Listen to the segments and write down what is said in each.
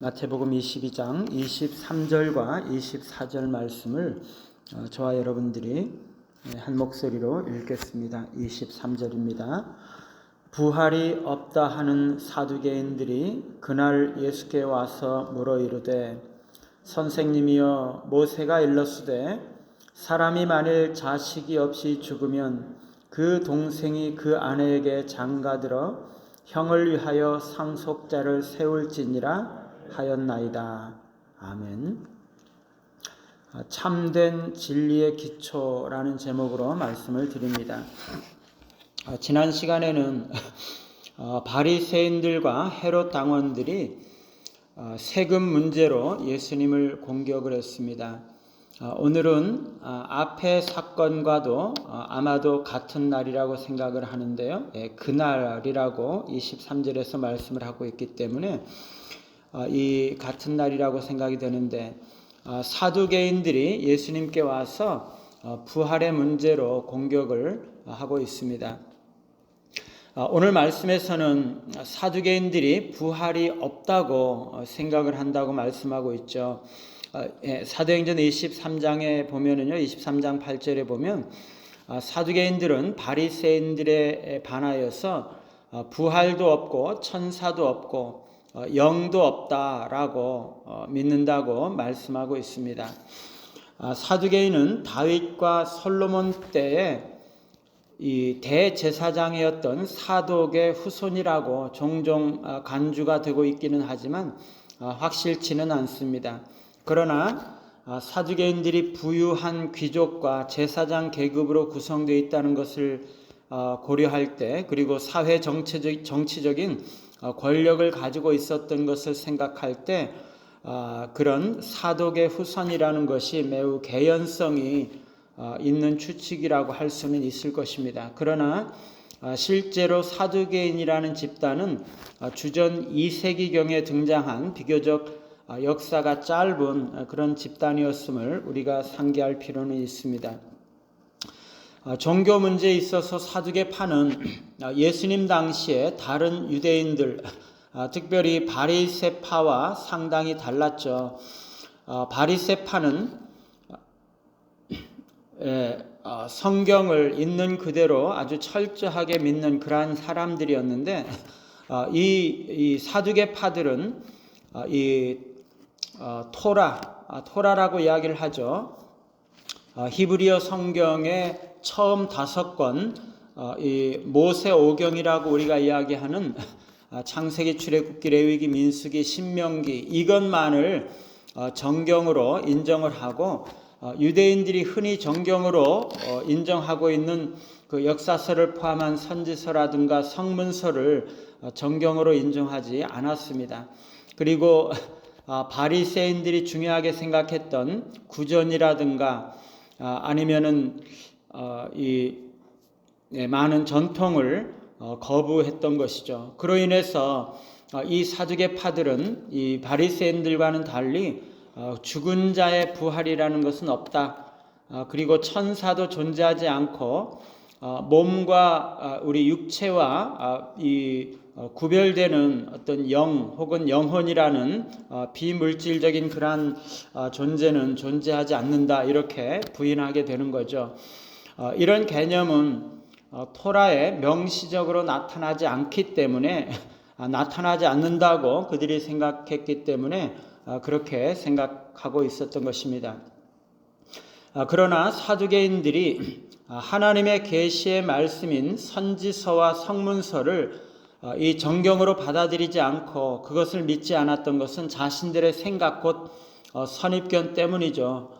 마태복음 22장 23절과 24절 말씀을 저와 여러분들이 한 목소리로 읽겠습니다. 23절입니다. 부활이 없다 하는 사두개인들이 그날 예수께 와서 물어 이르되 선생님이여 모세가 일렀으되 사람이 만일 자식이 없이 죽으면 그 동생이 그 아내에게 장가들어 형을 위하여 상속자를 세울지니라 하였나이다. 아멘. 참된 진리의 기초라는 제목으로 말씀을 드립니다. 지난 시간에는 바리새인들과 헤롯 당원들이 세금 문제로 예수님을 공격을 했습니다. 오늘은 앞의 사건과도 아마도 같은 날이라고 생각을 하는데요. 그날이라고 23절에서 말씀을 하고 있기 때문에 이 같은 날이라고 생각이 되는데 사두개인들이 예수님께 와서 부활의 문제로 공격을 하고 있습니다. 오늘 말씀에서는 사두개인들이 부활이 없다고 생각을 한다고 말씀하고 있죠. 사도행전 23장에 보면은요, 23장 8절에 보면 사두개인들은 바리새인들에 반하여서 부활도 없고 천사도 없고 영도 없다라고 믿는다고 말씀하고 있습니다. 사두개인은 다윗과 솔로몬 때에 이 대제사장이었던 사독의 후손이라고 종종 간주가 되고 있기는 하지만 확실치는 않습니다. 그러나 사두개인들이 부유한 귀족과 제사장 계급으로 구성되어 있다는 것을 고려할 때, 그리고 사회 정치적인 권력을 가지고 있었던 것을 생각할 때 그런 사독의 후손이라는 것이 매우 개연성이 있는 추측이라고 할 수는 있을 것입니다. 그러나 실제로 사두개인이라는 집단은 주전 2세기경에 등장한 비교적 역사가 짧은 그런 집단이었음을 우리가 상기할 필요는 있습니다. 종교 문제에 있어서 사두개파는 예수님 당시에 다른 유대인들, 특별히 바리새파와 상당히 달랐죠. 바리새파는 성경을 있는 그대로 아주 철저하게 믿는 그러한 사람들이었는데 이 사두개파들은 이 토라라고 이야기를 하죠. 히브리어 성경의 처음 5권, 이 모세오경이라고 우리가 이야기하는 창세기, 출애굽기, 레위기, 민수기, 신명기, 이것만을 정경으로 인정을 하고 유대인들이 흔히 정경으로 인정하고 있는 그 역사서를 포함한 선지서라든가 성문서를 정경으로 인정하지 않았습니다. 그리고 바리새인들이 중요하게 생각했던 구전이라든가 아니면은 이 많은 전통을 거부했던 것이죠. 그로 인해서 이 사두개파들은 이 바리새인들과는 달리 죽은 자의 부활이라는 것은 없다. 그리고 천사도 존재하지 않고 몸과 우리 육체와 이 구별되는 어떤 영 혹은 영혼이라는 비물질적인 그러한 존재는 존재하지 않는다, 이렇게 부인하게 되는 거죠. 이런 개념은 토라에 명시적으로 나타나지 않기 때문에 나타나지 않는다고 그들이 생각했기 때문에 그렇게 생각하고 있었던 것입니다. 그러나 사두개인들이 하나님의 계시의 말씀인 선지서와 성문서를 이 정경으로 받아들이지 않고 그것을 믿지 않았던 것은 자신들의 생각 곧 선입견 때문이죠.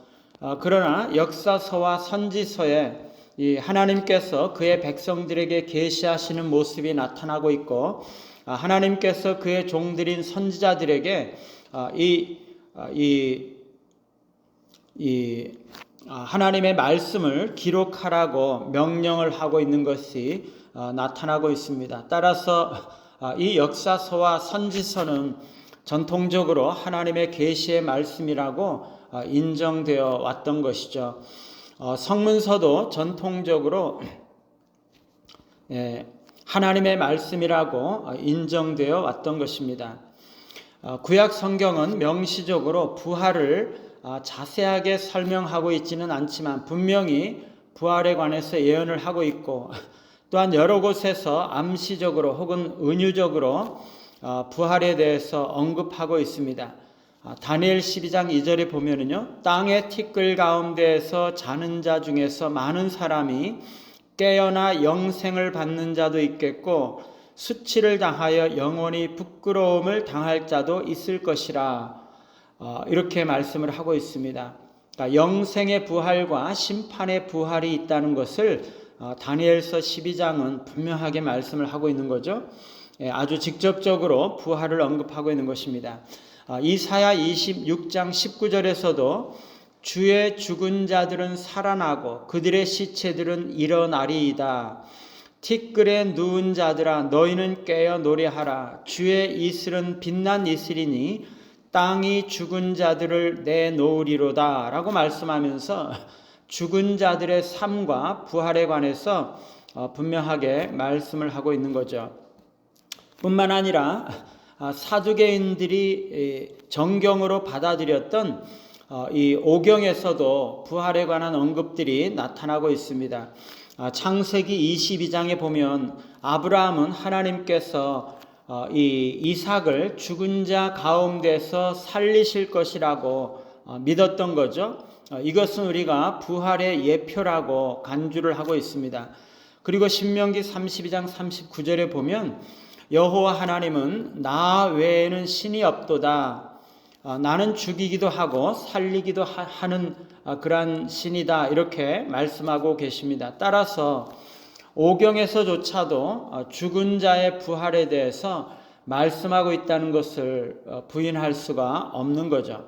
그러나 역사서와 선지서에 이 하나님께서 그의 백성들에게 계시하시는 모습이 나타나고 있고 하나님께서 그의 종들인 선지자들에게 하나님의 말씀을 기록하라고 명령을 하고 있는 것이 나타나고 있습니다. 따라서 이 역사서와 선지서는 전통적으로 하나님의 계시의 말씀이라고 인정되어 왔던 것이죠. 성문서도 전통적으로 하나님의 말씀이라고 인정되어 왔던 것입니다. 구약 성경은 명시적으로 부활을 자세하게 설명하고 있지는 않지만 분명히 부활에 관해서 예언을 하고 있고, 또한 여러 곳에서 암시적으로 혹은 은유적으로 부활에 대해서 언급하고 있습니다. 다니엘 12장 2절에 보면은요, 땅의 티끌 가운데에서 자는 자 중에서 많은 사람이 깨어나 영생을 받는 자도 있겠고 수치를 당하여 영원히 부끄러움을 당할 자도 있을 것이라, 이렇게 말씀을 하고 있습니다. 그러니까 영생의 부활과 심판의 부활이 있다는 것을 다니엘서 12장은 분명하게 말씀을 하고 있는 거죠. 아주 직접적으로 부활을 언급하고 있는 것입니다. 이사야 26장 19절에서도 주의 죽은 자들은 살아나고 그들의 시체들은 일어나리이다. 티끌에 누운 자들아 너희는 깨어 노래하라. 주의 이슬은 빛난 이슬이니 땅이 죽은 자들을 내놓으리로다 라고 말씀하면서 죽은 자들의 삶과 부활에 관해서 분명하게 말씀을 하고 있는 거죠. 뿐만 아니라 사두개인들이 정경으로 받아들였던 이 오경에서도 부활에 관한 언급들이 나타나고 있습니다. 창세기 22장에 보면 아브라함은 하나님께서 이 이삭을 죽은 자 가운데서 살리실 것이라고 믿었던 거죠. 이것은 우리가 부활의 예표라고 간주를 하고 있습니다. 그리고 신명기 32장 39절에 보면 여호와 하나님은 나 외에는 신이 없도다. 나는 죽이기도 하고 살리기도 하는 그러한 신이다. 이렇게 말씀하고 계십니다. 따라서 오경에서조차도 죽은 자의 부활에 대해서 말씀하고 있다는 것을 부인할 수가 없는 거죠.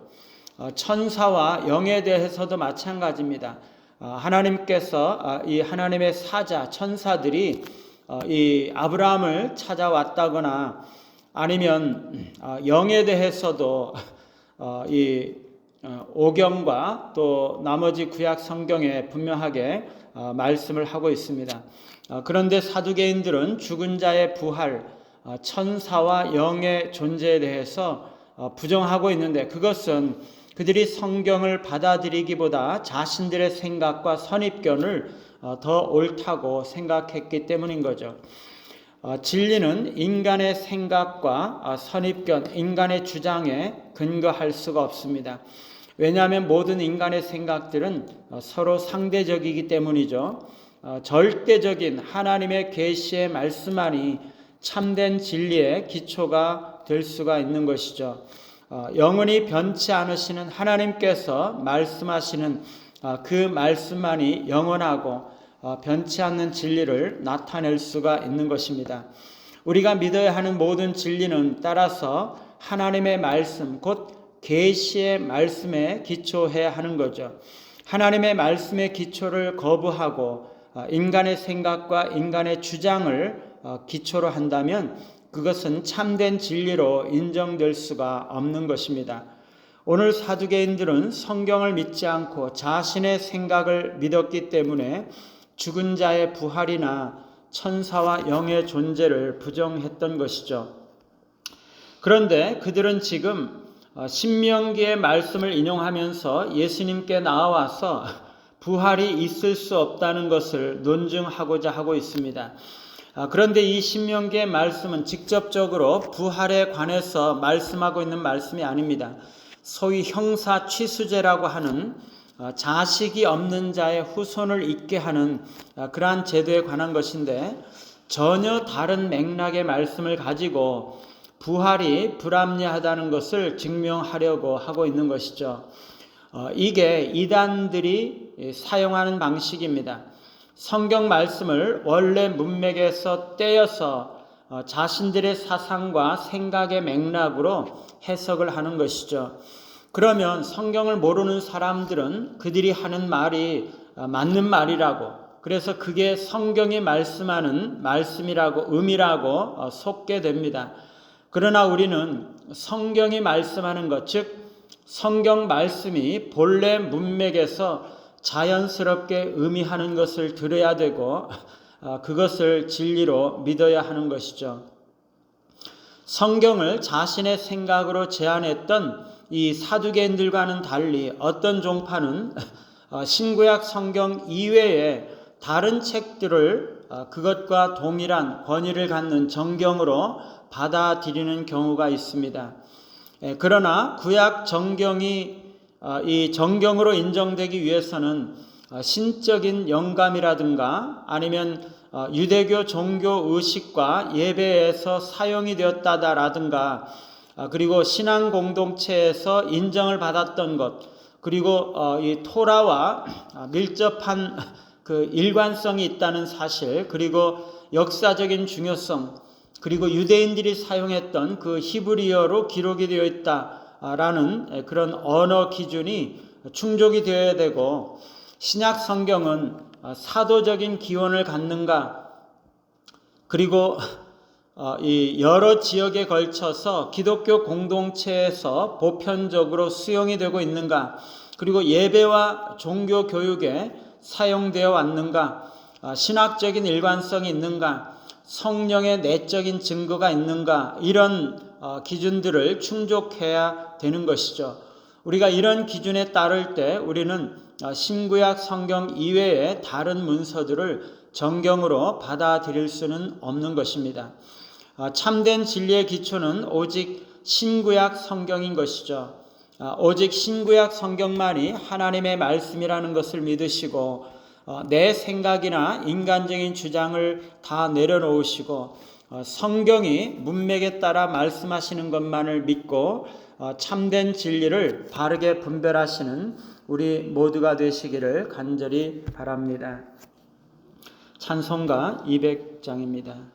천사와 영에 대해서도 마찬가지입니다. 하나님께서 이 하나님의 사자 천사들이 이 아브라함을 찾아왔다거나 아니면 영에 대해서도 이 오경과 또 나머지 구약 성경에 분명하게 말씀을 하고 있습니다. 그런데 사두개인들은 죽은 자의 부활, 천사와 영의 존재에 대해서 부정하고 있는데, 그것은 그들이 성경을 받아들이기보다 자신들의 생각과 선입견을 더 옳다고 생각했기 때문인 거죠. 진리는 인간의 생각과 선입견, 인간의 주장에 근거할 수가 없습니다. 왜냐하면 모든 인간의 생각들은 서로 상대적이기 때문이죠. 절대적인 하나님의 계시의 말씀만이 참된 진리의 기초가 될 수가 있는 것이죠. 영원히 변치 않으시는 하나님께서 말씀하시는 그 말씀만이 영원하고 변치 않는 진리를 나타낼 수가 있는 것입니다. 우리가 믿어야 하는 모든 진리는 따라서 하나님의 말씀, 곧 계시의 말씀에 기초해야 하는 거죠. 하나님의 말씀의 기초를 거부하고 인간의 생각과 인간의 주장을 기초로 한다면 그것은 참된 진리로 인정될 수가 없는 것입니다. 오늘 사두개인들은 성경을 믿지 않고 자신의 생각을 믿었기 때문에 죽은 자의 부활이나 천사와 영의 존재를 부정했던 것이죠. 그런데 그들은 지금 신명기의 말씀을 인용하면서 예수님께 나와서 부활이 있을 수 없다는 것을 논증하고자 하고 있습니다. 그런데 이 신명기의 말씀은 직접적으로 부활에 관해서 말씀하고 있는 말씀이 아닙니다. 소위 형사 취수제라고 하는 자식이 없는 자의 후손을 잇게 하는 그러한 제도에 관한 것인데, 전혀 다른 맥락의 말씀을 가지고 부활이 불합리하다는 것을 증명하려고 하고 있는 것이죠. 이게 이단들이 사용하는 방식입니다. 성경 말씀을 원래 문맥에서 떼어서 자신들의 사상과 생각의 맥락으로 해석을 하는 것이죠. 그러면 성경을 모르는 사람들은 그들이 하는 말이 맞는 말이라고, 그래서 그게 성경이 말씀하는 말씀이라고, 의미라고 속게 됩니다. 그러나 우리는 성경이 말씀하는 것, 즉 성경 말씀이 본래 문맥에서 자연스럽게 의미하는 것을 들어야 되고 그것을 진리로 믿어야 하는 것이죠. 성경을 자신의 생각으로 제안했던 이 사두개인들과는 달리 어떤 종파는 신구약 성경 이외에 다른 책들을 그것과 동일한 권위를 갖는 정경으로 받아들이는 경우가 있습니다. 그러나 구약 정경이 이 정경으로 인정되기 위해서는 신적인 영감이라든가 아니면 유대교 종교 의식과 예배에서 사용이 되었다라든가 그리고 신앙 공동체에서 인정을 받았던 것, 그리고 이 토라와 밀접한 그 일관성이 있다는 사실, 그리고 역사적인 중요성, 그리고 유대인들이 사용했던 그 히브리어로 기록이 되어 있다라는 그런 언어 기준이 충족이 되어야 되고, 신약 성경은 사도적인 기원을 갖는가, 그리고 이 여러 지역에 걸쳐서 기독교 공동체에서 보편적으로 수용이 되고 있는가, 그리고 예배와 종교 교육에 사용되어 왔는가, 신학적인 일관성이 있는가, 성령의 내적인 증거가 있는가, 이런 기준들을 충족해야 되는 것이죠. 우리가 이런 기준에 따를 때 우리는 신구약 성경 이외의 다른 문서들을 정경으로 받아들일 수는 없는 것입니다. 참된 진리의 기초는 오직 신구약 성경인 것이죠. 오직 신구약 성경만이 하나님의 말씀이라는 것을 믿으시고 내 생각이나 인간적인 주장을 다 내려놓으시고 성경이 문맥에 따라 말씀하시는 것만을 믿고 참된 진리를 바르게 분별하시는 우리 모두가 되시기를 간절히 바랍니다. 찬송가 200장입니다.